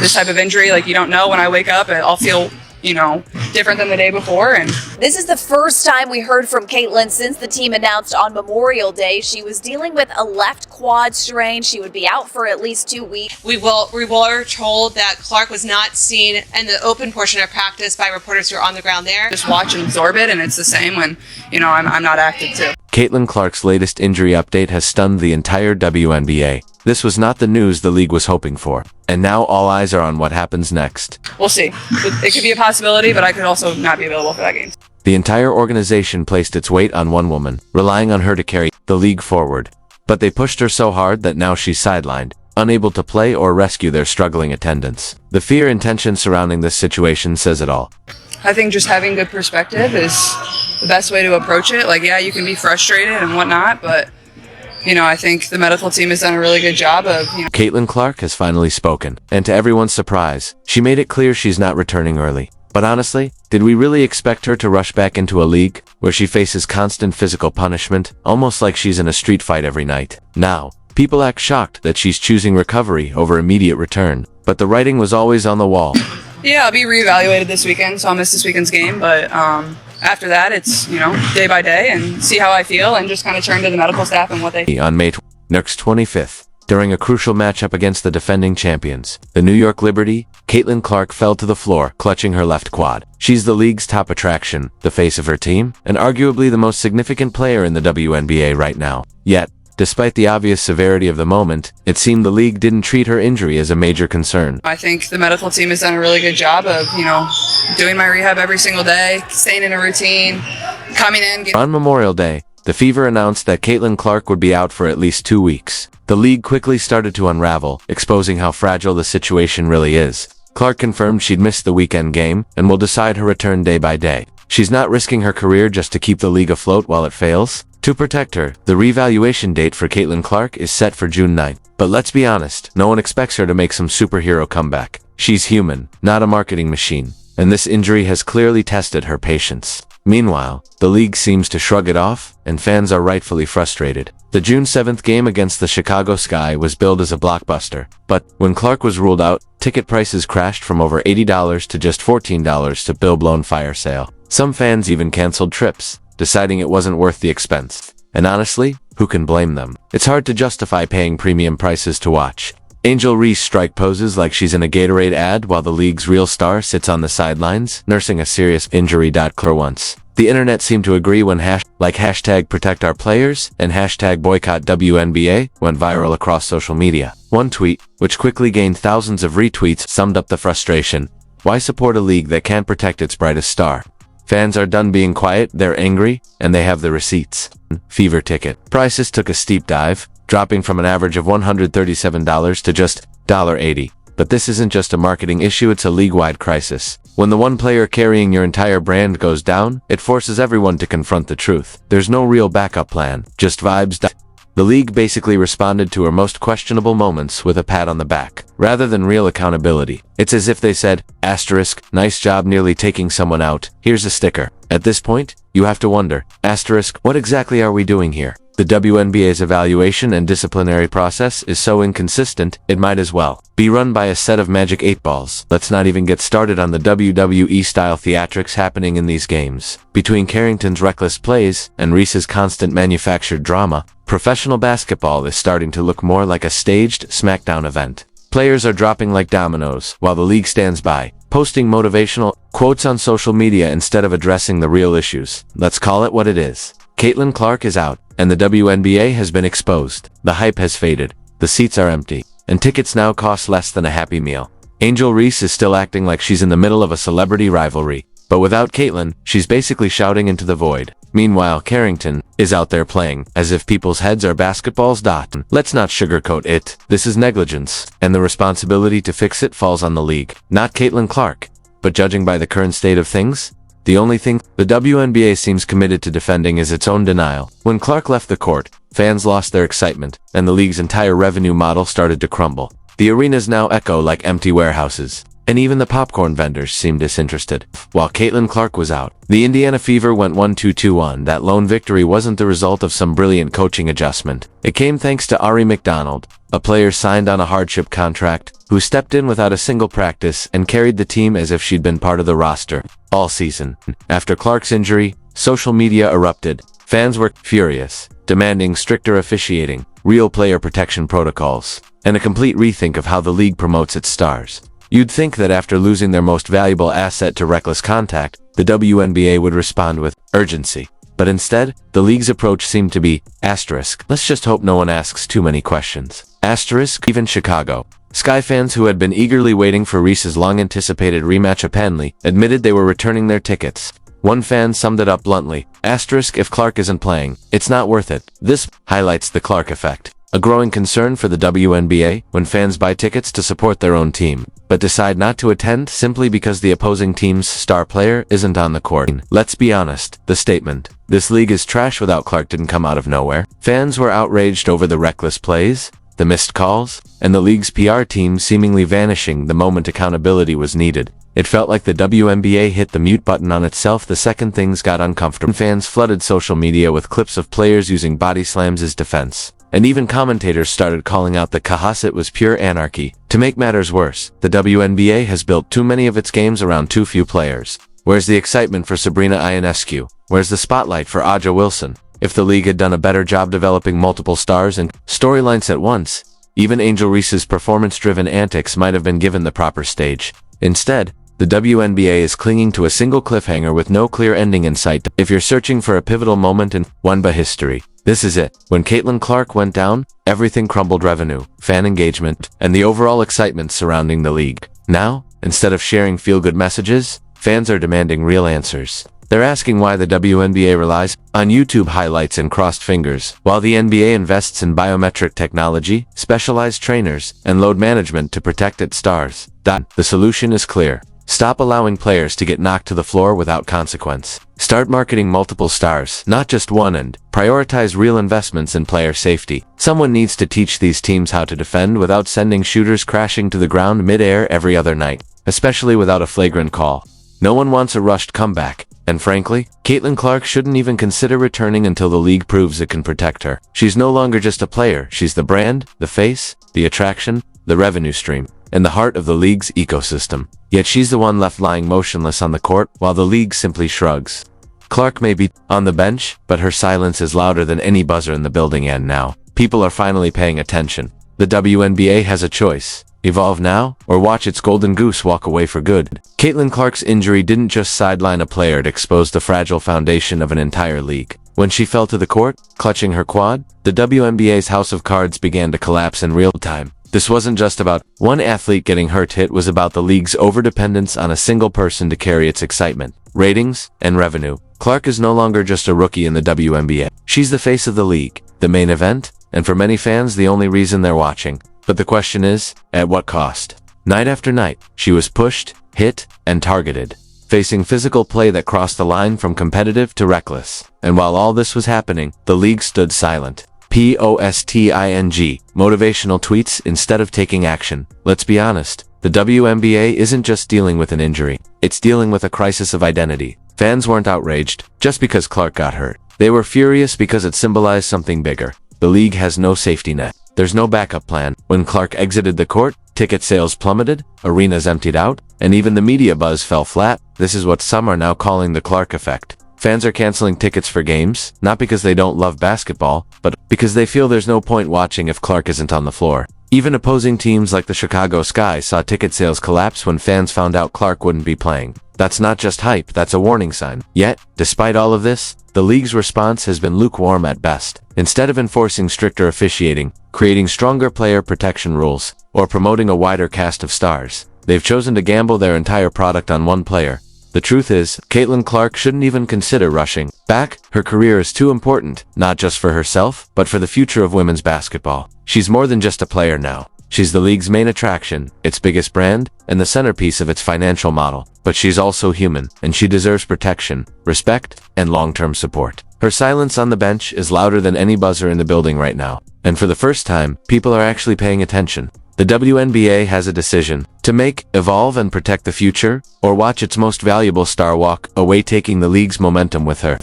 this type of injury, like you don't know when I wake up, I'll feel, different than the day before. And this is the first time we heard from Caitlin since the team announced on Memorial Day she was dealing with a left quad strain. She would be out for at least 2 weeks. We were told that Clark was not seen in the open portion of practice by reporters who are on the ground there. Just watch and absorb it, and it's the same when, I'm not active too. Caitlin Clark's latest injury update has stunned the entire WNBA. This was not the news the league was hoping for, and now all eyes are on what happens next. We'll see. It could be a possibility, but I could also not be available for that game. The entire organization placed its weight on one woman, relying on her to carry the league forward. But they pushed her so hard that now she's sidelined, unable to play or rescue their struggling attendants. The fear and tension surrounding this situation says it all. I think just having good perspective is the best way to approach it. Like, yeah, you can be frustrated and whatnot, but I think the medical team has done a really good job of, Caitlin Clark has finally spoken, and to everyone's surprise, she made it clear she's not returning early. But honestly, did we really expect her to rush back into a league where she faces constant physical punishment, almost like she's in a street fight every night? Now, people act shocked that she's choosing recovery over immediate return, but the writing was always on the wall. Yeah, I'll be reevaluated this weekend, so I'll miss this weekend's game, but after that, it's, day by day and see how I feel and just kind of turn to the medical staff and what they... On May 25th, during a crucial matchup against the defending champions, the New York Liberty, Caitlin Clark fell to the floor, clutching her left quad. She's the league's top attraction, the face of her team, and arguably the most significant player in the WNBA right now. Yet, despite the obvious severity of the moment, it seemed the league didn't treat her injury as a major concern. I think the medical team has done a really good job of, doing my rehab every single day, staying in a routine, coming in. On Memorial Day, the Fever announced that Caitlin Clark would be out for at least 2 weeks. The league quickly started to unravel, exposing how fragile the situation really is. Clark confirmed she'd miss the weekend game and will decide her return day by day. She's not risking her career just to keep the league afloat while it fails. To protect her, the revaluation date for Caitlin Clark is set for June 9th. But let's be honest, no one expects her to make some superhero comeback. She's human, not a marketing machine, and this injury has clearly tested her patience. Meanwhile, the league seems to shrug it off, and fans are rightfully frustrated. The June 7th game against the Chicago Sky was billed as a blockbuster, but when Clark was ruled out, ticket prices crashed from over $80 to just $14 to bill-blown fire sale. Some fans even canceled trips, deciding it wasn't worth the expense. And honestly, who can blame them? It's hard to justify paying premium prices to watch. Angel Reese strike poses like she's in a Gatorade ad while the league's real star sits on the sidelines, nursing a serious injury. For once, the internet seemed to agree when hashtag protect our players and hashtag boycott WNBA went viral across social media. One tweet, which quickly gained thousands of retweets, summed up the frustration. Why support a league that can't protect its brightest star? Fans are done being quiet, they're angry, and they have the receipts. Fever ticket prices took a steep dive, dropping from an average of $137 to just $80. But this isn't just a marketing issue, it's a league-wide crisis. When the one player carrying your entire brand goes down, it forces everyone to confront the truth. There's no real backup plan, just vibes. The league basically responded to her most questionable moments with a pat on the back, rather than real accountability. It's as if they said, asterisk, nice job nearly taking someone out, here's a sticker. At this point, you have to wonder, asterisk, what exactly are we doing here? The WNBA's evaluation and disciplinary process is so inconsistent, it might as well be run by a set of magic 8 balls. Let's not even get started on the WWE-style theatrics happening in these games. Between Carrington's reckless plays and Reese's constant manufactured drama, professional basketball is starting to look more like a staged SmackDown event. Players are dropping like dominoes, while the league stands by, posting motivational quotes on social media instead of addressing the real issues. Let's call it what it is. Caitlin Clark is out, and the WNBA has been exposed. The hype has faded, the seats are empty, and tickets now cost less than a Happy Meal. Angel Reese is still acting like she's in the middle of a celebrity rivalry, but without Caitlin, she's basically shouting into the void. Meanwhile, Carrington is out there playing as if people's heads are basketballs. Let's not sugarcoat it. This is negligence, and the responsibility to fix it falls on the league, not Caitlin Clark. But judging by the current state of things, the only thing the WNBA seems committed to defending is its own denial. When Clark left the court, fans lost their excitement, and the league's entire revenue model started to crumble. The arenas now echo like empty warehouses. and even the popcorn vendors seemed disinterested. While Caitlin Clark was out, the Indiana Fever went 1-2-2-1. That lone victory wasn't the result of some brilliant coaching adjustment. It came thanks to Ari McDonald, a player signed on a hardship contract, who stepped in without a single practice and carried the team as if she'd been part of the roster all season. After Clark's injury, social media erupted. Fans were furious, demanding stricter officiating, real player protection protocols, and a complete rethink of how the league promotes its stars. You'd think that after losing their most valuable asset to reckless contact, the WNBA would respond with urgency. But instead, the league's approach seemed to be, let's just hope no one asks too many questions. Even Chicago. Sky fans who had been eagerly waiting for Reese's long-anticipated rematch apparently admitted they were returning their tickets. One fan summed it up bluntly, if Clark isn't playing, it's not worth it. This highlights the Clark effect, a growing concern for the WNBA when fans buy tickets to support their own team, but decide not to attend simply because the opposing team's star player isn't on the court. Let's be honest, the statement, "This league is trash without Clark," didn't come out of nowhere. Fans were outraged over the reckless plays, the missed calls, and the league's PR team seemingly vanishing the moment accountability was needed. It felt like the WNBA hit the mute button on itself the second things got uncomfortable. Fans flooded social media with clips of players using body slams as defense, and even commentators started calling out the chaos. It was pure anarchy. To make matters worse, the WNBA has built too many of its games around too few players. Where's the excitement for Sabrina Ionescu? Where's the spotlight for Aja Wilson? If the league had done a better job developing multiple stars and storylines at once, even Angel Reese's performance-driven antics might have been given the proper stage. Instead, the WNBA is clinging to a single cliffhanger with no clear ending in sight. If you're searching for a pivotal moment in WNBA history, this is it. When Caitlin Clark went down, everything crumbled: revenue, fan engagement, and the overall excitement surrounding the league. Now, instead of sharing feel-good messages, fans are demanding real answers. They're asking why the WNBA relies on YouTube highlights and crossed fingers, while the NBA invests in biometric technology, specialized trainers, and load management to protect its stars. The solution is clear. Stop allowing players to get knocked to the floor without consequence. Start marketing multiple stars, not just one, and prioritize real investments in player safety. Someone needs to teach these teams how to defend without sending shooters crashing to the ground mid-air every other night, especially without a flagrant call. No one wants a rushed comeback. And frankly, Caitlin Clark shouldn't even consider returning until the league proves it can protect her. She's no longer just a player, she's the brand, the face, the attraction, the revenue stream, and the heart of the league's ecosystem. Yet she's the one left lying motionless on the court, while the league simply shrugs. Clark may be on the bench, but her silence is louder than any buzzer in the building, and now, people are finally paying attention. The WNBA has a choice. Evolve now, or watch its golden goose walk away for good. Caitlin Clark's injury didn't just sideline a player, it exposed the fragile foundation of an entire league. When she fell to the court, clutching her quad, the WNBA's house of cards began to collapse in real time. This wasn't just about one athlete getting hurt, it was about the league's overdependence on a single person to carry its excitement, ratings, and revenue. Clark is no longer just a rookie in the WNBA. She's the face of the league, the main event, and for many fans the only reason they're watching. But the question is, at what cost? Night after night, she was pushed, hit, and targeted, facing physical play that crossed the line from competitive to reckless. And while all this was happening, the league stood silent. Posting motivational tweets instead of taking action. Let's be honest, the WNBA isn't just dealing with an injury, it's dealing with a crisis of identity. Fans weren't outraged just because Clark got hurt. They were furious because it symbolized something bigger. The league has no safety net. There's no backup plan. When Clark exited the court, ticket sales plummeted, arenas emptied out, and even the media buzz fell flat. This is what some are now calling the Clark effect. Fans are canceling tickets for games, not because they don't love basketball, but because they feel there's no point watching if Clark isn't on the floor. Even opposing teams like the Chicago Sky saw ticket sales collapse when fans found out Clark wouldn't be playing. That's not just hype, that's a warning sign. Yet, despite all of this, the league's response has been lukewarm at best. Instead of enforcing stricter officiating, creating stronger player protection rules, or promoting a wider cast of stars, they've chosen to gamble their entire product on one player. The truth is, Caitlin Clark shouldn't even consider rushing back. Her career is too important, not just for herself, but for the future of women's basketball. She's more than just a player now. She's the league's main attraction, its biggest brand, and the centerpiece of its financial model. But she's also human, and she deserves protection, respect, and long-term support. Her silence on the bench is louder than any buzzer in the building right now. And for the first time, people are actually paying attention. The The WNBA has a decision to make: evolve and protect the future, or watch its most valuable star walk away, taking the league's momentum with her.